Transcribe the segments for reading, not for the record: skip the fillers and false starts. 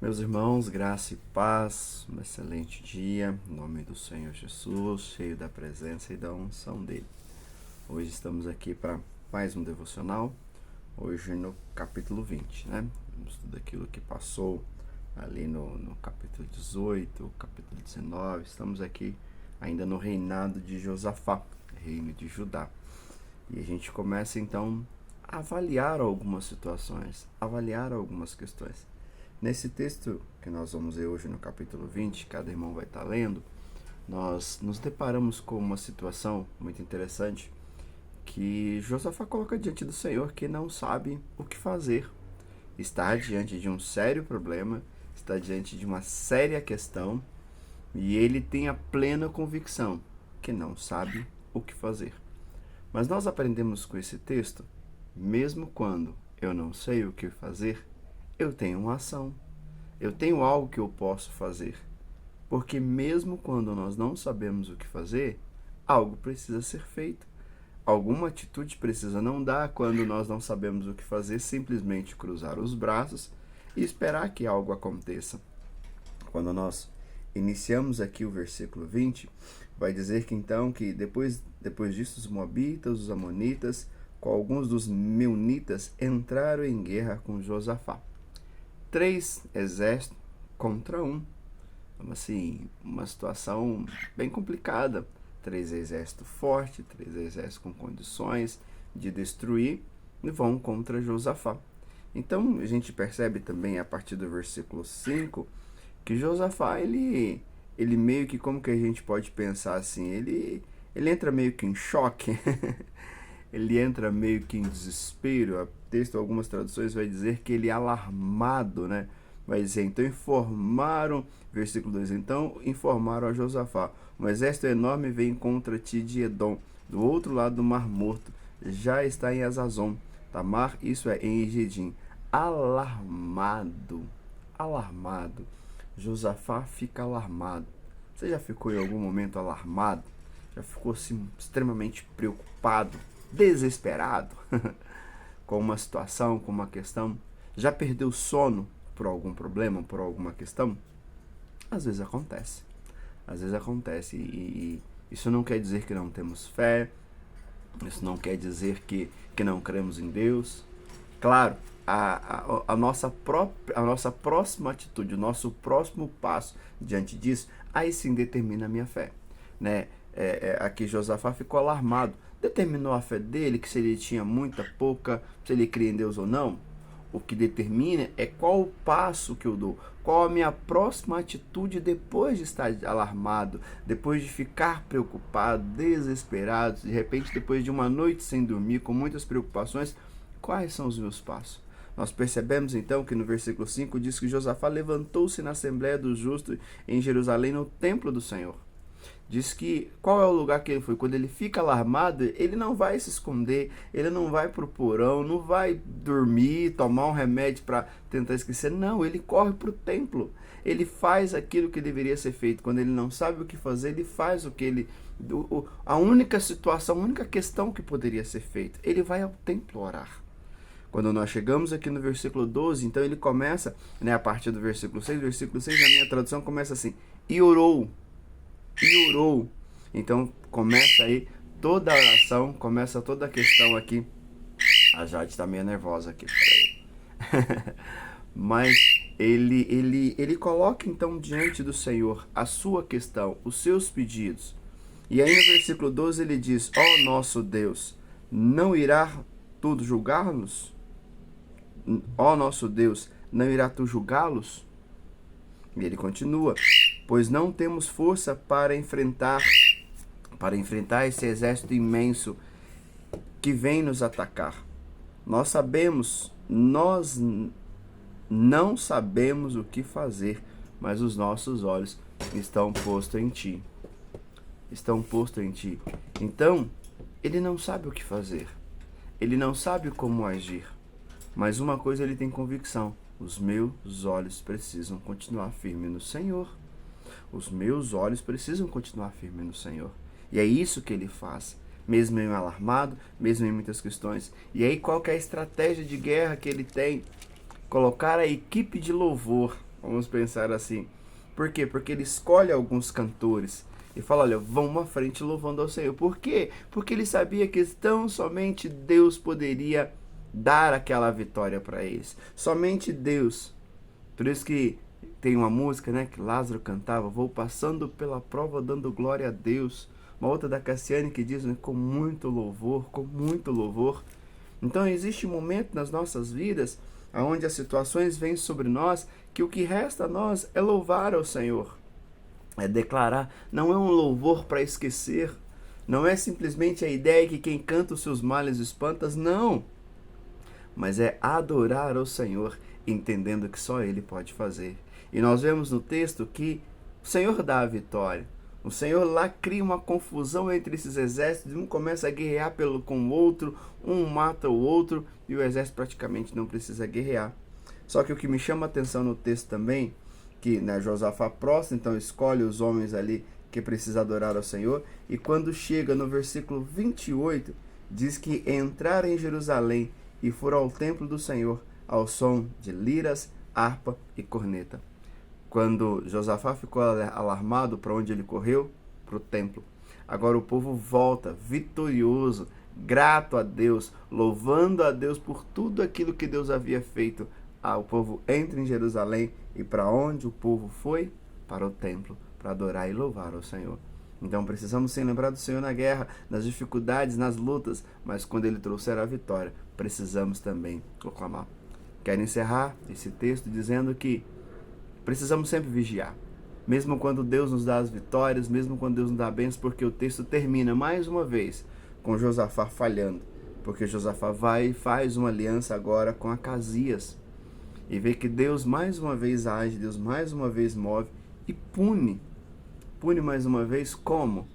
Meus irmãos, graça e paz, um excelente dia, em nome do Senhor Jesus, cheio da presença e da unção dele. Hoje estamos aqui para mais um devocional, hoje no capítulo 20, né? Vamos tudo aquilo que passou ali no capítulo 18, capítulo 19, estamos aqui ainda no reinado de Josafá, reino de Judá. E a gente começa então a avaliar algumas situações, avaliar algumas questões. Nesse texto que nós vamos ver hoje no capítulo 20, cada irmão vai estar lendo, nós nos deparamos com uma situação muito interessante que Josafá coloca diante do Senhor, que não sabe o que fazer. Está diante de um sério problema, está diante de uma séria questão e ele tem a plena convicção que não sabe o que fazer. Mas nós aprendemos com esse texto, mesmo quando eu não sei o que fazer, eu tenho uma ação, eu tenho algo que eu posso fazer. Porque mesmo quando nós não sabemos o que fazer, algo precisa ser feito. Alguma atitude precisa não dar quando nós não sabemos o que fazer, simplesmente cruzar os braços e esperar que algo aconteça. Quando nós iniciamos aqui o versículo 20, vai dizer que então que depois disso os moabitas, os amonitas, com alguns dos meunitas entraram em guerra com Josafá. 3 exércitos contra 1. Então, assim, uma situação bem complicada. 3 exércitos fortes, 3 exércitos com condições de destruir e vão contra Josafá. Então, a gente percebe também a partir do versículo 5 que Josafá, ele meio que, como que a gente pode pensar assim, ele entra meio que em choque, ele entra meio que em desespero. O texto, algumas traduções vai dizer que ele é alarmado, né? Vai dizer, então informaram, versículo 2, então informaram a Josafá, um exército enorme vem contra ti de Edom, do outro lado do Mar Morto, já está em Azazon, Tamar, isso é, em Egedim. Alarmado, Josafá fica alarmado. Você já ficou em algum momento alarmado? Já ficou assim extremamente preocupado, desesperado com uma situação, com uma questão? Já perdeu sono por algum problema, por alguma questão? Às vezes acontece. E isso não quer dizer que não temos fé, isso não quer dizer que não cremos em Deus. Claro, a nossa próxima atitude, o nosso próximo passo diante disso, aí sim determina a minha fé, né? Aqui Josafá ficou alarmado, determinou a fé dele, que se ele tinha muita, pouca, se ele cria em Deus ou não. O que determina é qual o passo que eu dou, qual a minha próxima atitude depois de estar alarmado, depois de ficar preocupado, desesperado, de repente depois de uma noite sem dormir, com muitas preocupações, quais são os meus passos? Nós percebemos então que no versículo 5 diz que Josafá levantou-se na Assembleia dos Justos em Jerusalém, no templo do Senhor. Diz que qual é o lugar que ele foi? Quando ele fica alarmado, ele não vai se esconder, ele não vai pro porão, não vai dormir, tomar um remédio para tentar esquecer. Não, ele corre pro templo. Ele faz aquilo que deveria ser feito. Quando ele não sabe o que fazer, ele faz o que ele... a única situação, a única questão que poderia ser feita. Ele vai ao templo orar. Quando nós chegamos aqui no versículo 12, então ele começa, né, a partir do versículo 6 na minha tradução começa assim, e orou. Então começa aí toda a oração, começa toda a questão aqui. A Jade está meio nervosa aqui, mas ele coloca então diante do Senhor a sua questão, os seus pedidos. E aí no versículo 12 ele diz, ó nosso Deus, não irá tu julgar-nos? Ó nosso Deus, não irá tu julgá-los? E ele continua, pois não temos força para enfrentar esse exército imenso que vem nos atacar. Nós não sabemos o que fazer, mas os nossos olhos estão postos em ti. Então, ele não sabe o que fazer. Ele não sabe como agir. Mas uma coisa ele tem convicção. Os meus olhos precisam continuar firmes no Senhor. Os meus olhos precisam continuar firmes no Senhor. E é isso que ele faz. Mesmo em alarmado, mesmo em muitas questões. E aí qual que é a estratégia de guerra que ele tem? Colocar a equipe de louvor Vamos pensar assim. Por quê? Porque ele escolhe alguns cantores e fala, olha, vão à frente louvando ao Senhor. Por quê? Porque ele sabia que tão somente Deus poderia dar aquela vitória para eles. Somente Deus. Por isso que tem uma música, né, que Lázaro cantava, vou passando pela prova dando glória a Deus. Uma outra da Cassiane que diz, né, com muito louvor, com muito louvor. Então existe um momento nas nossas vidas onde as situações vêm sobre nós que o que resta a nós é louvar ao Senhor. É declarar, não é um louvor para esquecer, não é simplesmente a ideia que quem canta os seus males espantas, não. Mas é adorar ao Senhor, entendendo que só Ele pode fazer. E nós vemos no texto que o Senhor dá a vitória. O Senhor lá cria uma confusão entre esses exércitos, um começa a guerrear com o outro, um mata o outro, e o exército praticamente não precisa guerrear. Só que o que me chama a atenção no texto também, que Josafá prostra, então escolhe os homens ali que precisa adorar ao Senhor, e quando chega no versículo 28, diz que entraram em Jerusalém e foram ao templo do Senhor ao som de liras, harpa e corneta. Quando Josafá ficou alarmado, para onde ele correu? Para o templo. Agora o povo volta vitorioso, grato a Deus, louvando a Deus por tudo aquilo que Deus havia feito. O povo entra em Jerusalém e para onde o povo foi? Para o templo, para adorar e louvar ao Senhor. Então precisamos sim lembrar do Senhor na guerra, nas dificuldades, nas lutas, mas quando Ele trouxer a vitória, precisamos também proclamar. Quero encerrar esse texto dizendo que precisamos sempre vigiar, mesmo quando Deus nos dá as vitórias, mesmo quando Deus nos dá bênçãos, porque o texto termina mais uma vez com Josafá falhando, porque Josafá vai e faz uma aliança agora com Acasias, e vê que Deus mais uma vez age, Deus mais uma vez move e pune mais uma vez como?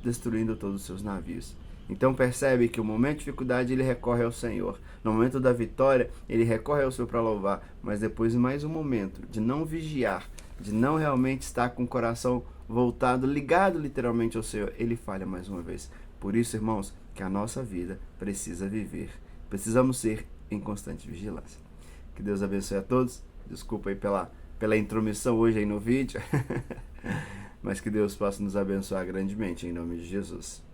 Destruindo todos os seus navios. Então percebe que no momento de dificuldade ele recorre ao Senhor. No momento da vitória ele recorre ao Senhor para louvar. Mas depois mais um momento de não vigiar, de não realmente estar com o coração voltado, ligado literalmente ao Senhor, ele falha mais uma vez. Por isso, irmãos, que a nossa vida precisa viver. Precisamos ser em constante vigilância. Que Deus abençoe a todos. Desculpa aí pela intromissão hoje aí no vídeo. Mas que Deus possa nos abençoar grandemente, em nome de Jesus.